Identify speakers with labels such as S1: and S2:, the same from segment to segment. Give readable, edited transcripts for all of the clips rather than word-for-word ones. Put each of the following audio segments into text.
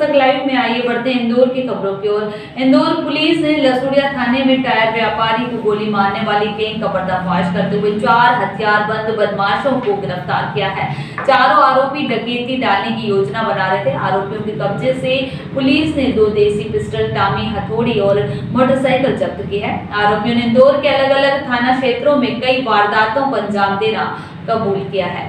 S1: तक लाइव में आइए बढ़ते हैं इंदौर की खबरों की ओर। इंदौर पुलिस ने लसुड़िया थाने में टायर व्यापारी को गोली मारने वाली गैंग का पर्दाफाश करते हुए 4 हथियारबंद बदमाशों को गिरफ्तार किया है। चारों आरोपी डकैती डालने की योजना बना रहे थे। आरोपियों के कब्जे से पुलिस ने 2 देसी पिस्टल, टामी, हथौड़ी और मोटरसाइकिल जब्त की है। आरोपियों ने इंदौर के अलग अलग थाना क्षेत्रों में कई वारदातों को अंजाम देना कबूल किया है।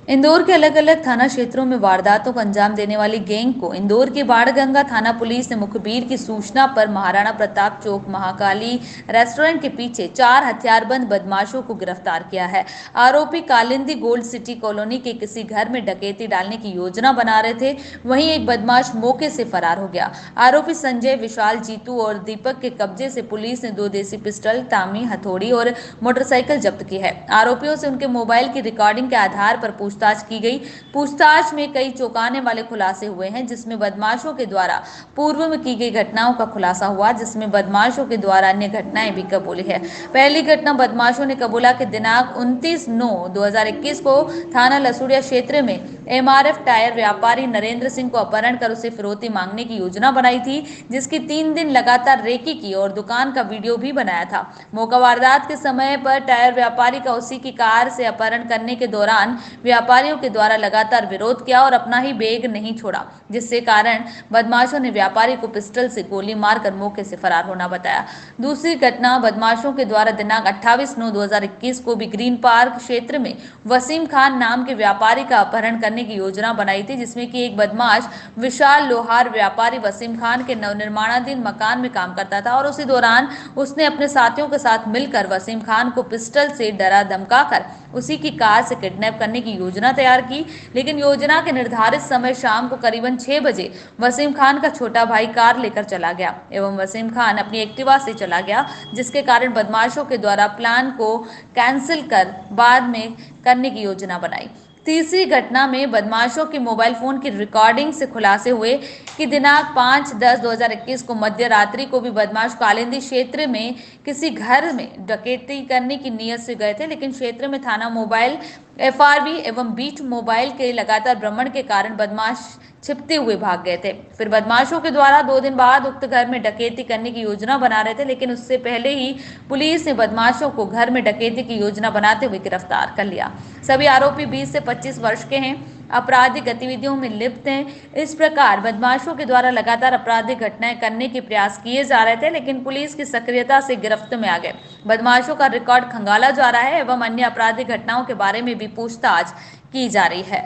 S1: इंदौर के अलग अलग थाना क्षेत्रों में वारदातों को अंजाम देने वाली गैंग को इंदौर के बाणगंगा थाना पुलिस ने मुखबिर की सूचना पर महाराणा प्रताप चौक महाकाली रेस्टोरेंट के पीछे 4 हथियारबंद बदमाशों को गिरफ्तार किया है। आरोपी कालिंदी गोल्ड सिटी कॉलोनी के किसी घर में डकैती डालने की योजना बना रहे थे। वहीं एक बदमाश मौके से फरार हो गया। आरोपी संजय, विशाल, जीतू और दीपक के कब्जे से पुलिस ने 2 देसी पिस्टल, टामी, हथौड़ी और मोटरसाइकिल जब्त की है। आरोपियों से उनके मोबाइल की रिकॉर्डिंग के आधार पर पूछताछ की गई। पूछताछ में कई चौंकाने वाले खुलासे हुए हैं, जिसमें बदमाशों के द्वारा पूर्व में की गई घटनाओं का खुलासा हुआ, जिसमें बदमाशों के द्वारा अन्य घटनाएं भी कबूली है। पहली घटना बदमाशों ने कबूला कि दिनांक 29/9/2021 को थाना लसुड़िया क्षेत्र में एमआरएफ टायर व्यापारी नरेंद्र सिंह को अपहरण कर उसे फिरौती मांगने की योजना बनाई थी, जिसकी 3 दिन लगातार रेकी की और दुकान का वीडियो भी बनाया था। मौका वारदात के समय पर टायर व्यापारी का उसी की कार से अपहरण करने के दौरान व्यापारियों के द्वारा लगातार विरोध किया और अपना ही बैग नहीं छोड़ा, जिससे कारण बदमाशों ने व्यापारी को पिस्टल से गोली मारकर मौके से फरार होना बताया। दूसरी घटना बदमाशों के द्वारा दिनांक 28/9/2021 को भी ग्रीन पार्क क्षेत्र में वसीम खान नाम के व्यापारी का अपहरण करने की योजना बनाई थी, जिसमें कि एक बदमाश विशाल लोहार व्यापारी वसीम खान के नवनिर्माणाधीन मकान में काम करता था और उसी दौरान उसने अपने साथियों के साथ मिलकर वसीम खान को पिस्टल से डरा धमकाकर उसी की कार से किडनैप करने की योजना तैयार की। लेकिन योजना के निर्धारित समय शाम को करीबन 6 बजे वसीम खान का छोटा भाई कार लेकर चला गया एवं वसीम खान अपनी एक्टिवा से चला गया, जिसके कारण बदमाशों के द्वारा प्लान को कैंसिल कर बाद में करने की योजना बनाई। तीसरी घटना में बदमाशों के मोबाइल फोन की रिकॉर्डिंग से खुलासे हुए कि दिनांक 5/10/2021 को मध्य रात्रि को भी बदमाश कालिंदी क्षेत्र में किसी घर में डकैती करने की नीयत से गए थे, लेकिन क्षेत्र में थाना मोबाइल, एफआरबी एवं बीट मोबाइल के लगातार भ्रमण के कारण बदमाश छिपते हुए भाग गए थे। फिर बदमाशों के द्वारा 2 दिन बाद उक्त घर में डकैती करने की योजना बना रहे थे, लेकिन उससे पहले ही पुलिस ने बदमाशों को घर में डकैती की योजना बनाते हुए गिरफ्तार कर लिया। सभी आरोपी 20 से 25 वर्ष के हैं, आपराधिक गतिविधियों में लिप्त हैं। इस प्रकार बदमाशों के द्वारा लगातार आपराधिक घटनाएं करने के प्रयास किए जा रहे थे, लेकिन पुलिस की सक्रियता से गिरफ्त में आ गए। बदमाशों का रिकॉर्ड खंगाला जा रहा है एवं अन्य आपराधिक घटनाओं के बारे में भी पूछताछ की जा रही है।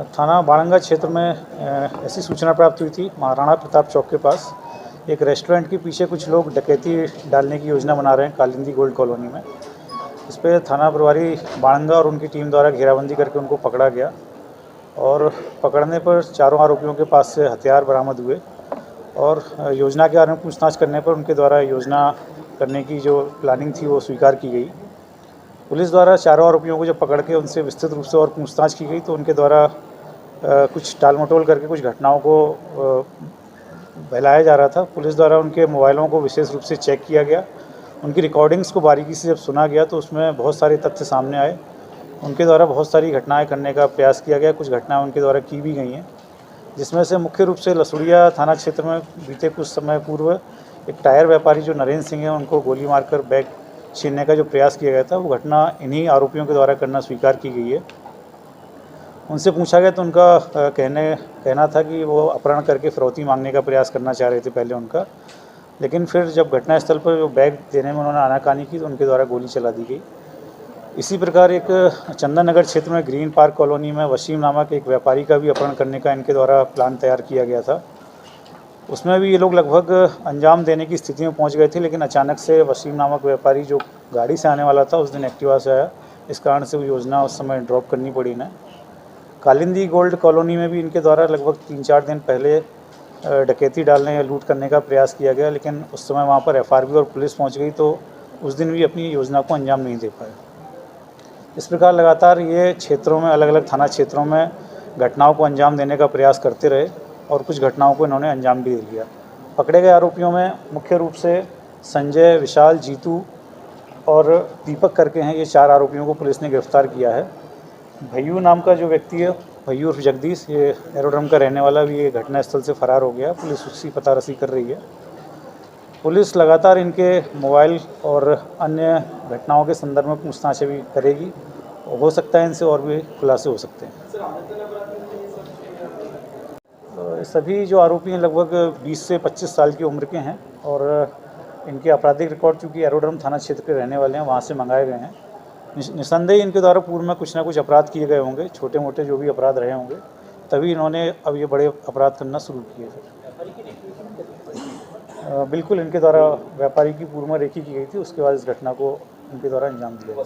S2: थाना बाणगंगा क्षेत्र में ऐसी सूचना प्राप्त हुई थी, महाराणा प्रताप चौक के पास एक रेस्टोरेंट के पीछे कुछ लोग डकैती डालने की योजना बना रहे हैं कालिंदी गोल्ड कॉलोनी में। इस पर थाना प्रभारी बाणगंगा और उनकी टीम द्वारा घेराबंदी करके उनको पकड़ा गया और पकड़ने पर चारों आरोपियों के पास से हथियार बरामद हुए और योजना के बारे में पूछताछ करने पर उनके द्वारा योजना करने की जो प्लानिंग थी वो स्वीकार की गई। पुलिस द्वारा चारों आरोपियों को जब पकड़ के उनसे विस्तृत रूप से और पूछताछ की गई तो उनके द्वारा कुछ टाल-मटोल करके कुछ घटनाओं को बहलाया जा रहा था। पुलिस द्वारा उनके मोबाइलों को विशेष रूप से चेक किया गया। उनकी रिकॉर्डिंग्स को बारीकी से जब सुना गया तो उसमें बहुत सारे तथ्य सामने आए। उनके द्वारा बहुत सारी घटनाएं करने का प्रयास किया गया, कुछ घटनाएं उनके द्वारा की भी गई हैं, जिसमें से मुख्य रूप से लसुड़िया थाना क्षेत्र में बीते कुछ समय पूर्व एक टायर व्यापारी जो नरेंद्र सिंह हैं उनको गोली मारकर बैग छीनने का जो प्रयास किया गया था, वो घटना इन्हीं आरोपियों के द्वारा करना स्वीकार की गई है। उनसे पूछा गया तो उनका कहना था कि वो अपहरण करके फिरौती मांगने का प्रयास करना चाह रहे थे पहले उनका, लेकिन फिर जब घटनास्थल पर जो बैग देने में उन्होंने आनाकानी की तो उनके द्वारा गोली चला दी गई। इसी प्रकार एक चंदन नगर क्षेत्र में ग्रीन पार्क कॉलोनी में वसीम नामक एक व्यापारी का भी अपहरण करने का इनके द्वारा प्लान तैयार किया गया था। उसमें भी ये लोग लगभग अंजाम देने की स्थिति में पहुंच गए थे, लेकिन अचानक से वसीम नामक व्यापारी जो गाड़ी से आने वाला था उस दिन एक्टिवा से आया, इस कारण से वो योजना उस समय ड्रॉप करनी पड़ी इन्हें। कालिंदी गोल्ड कॉलोनी में भी इनके द्वारा लगभग 3-4 दिन पहले डकैती डालने या लूट करने का प्रयास किया गया, लेकिन उस समय वहाँ पर एफआरबी और पुलिस पहुँच गई तो उस दिन भी अपनी योजना को अंजाम नहीं दे पाए। इस प्रकार लगातार ये क्षेत्रों में, अलग अलग थाना क्षेत्रों में घटनाओं को अंजाम देने का प्रयास करते रहे और कुछ घटनाओं को इन्होंने अंजाम भी दे दिया। पकड़े गए आरोपियों में मुख्य रूप से संजय, विशाल, जीतू और दीपक करके हैं। ये 4 आरोपियों को पुलिस ने गिरफ्तार किया है। भैयू नाम का जो व्यक्ति है, भैयू उर्फ जगदीश, ये एरोड्रम का रहने वाला भी ये घटनास्थल से फरार हो गया। पुलिस उसकी पतारसी कर रही है। पुलिस लगातार इनके मोबाइल और अन्य घटनाओं के संदर्भ में पूछताछ भी करेगी। हो सकता है इनसे और भी खुलासे हो सकते हैं। सभी जो आरोपी हैं लगभग 20 से 25 साल की उम्र के हैं और इनके आपराधिक रिकॉर्ड चूँकि एरोड्रम थाना क्षेत्र के रहने वाले हैं, वहाँ से मंगाए गए हैं। निसंदेह इनके द्वारा पूर्व में कुछ ना कुछ अपराध किए गए होंगे, छोटे मोटे जो भी अपराध रहे होंगे, तभी इन्होंने अब ये बड़े अपराध करना शुरू किए थे। बिल्कुल, इनके द्वारा व्यापारी की पूर्व में रेकी की गई थी, उसके बाद इस घटना को इनके द्वारा अंजाम दिया गया।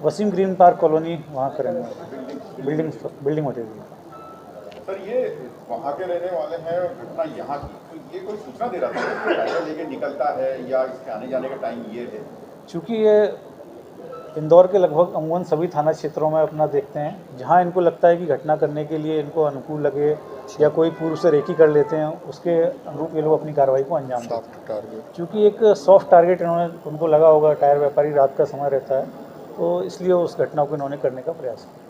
S2: वसीम ग्रीन पार्क कॉलोनी वहाँ का रहने वाला, बिल्डिंग मटेरियल।
S3: सर, ये वहाँ के रहने वाले हैं और घटना यहाँ की, तो ये कोई सूचना दे रहा था कि ड्राइवर लेके निकलता है या इसके आने जाने का टाइम ये है?
S2: चूँकि ये इंदौर के लगभग अमूमन सभी थाना क्षेत्रों में अपना देखते हैं, जहाँ इनको लगता है कि घटना करने के लिए इनको अनुकूल लगे या कोई पूर्व से रेकी कर लेते हैं, उसके अनुरूप ये लोग अपनी कार्रवाई को अंजाम देते हैं। चूँकि एक सॉफ्ट टारगेट इन्होंने उनको लगा होगा, टायर व्यापारी रात का समय रहता है, तो इसलिए उस घटना को इन्होंने करने का प्रयास किया।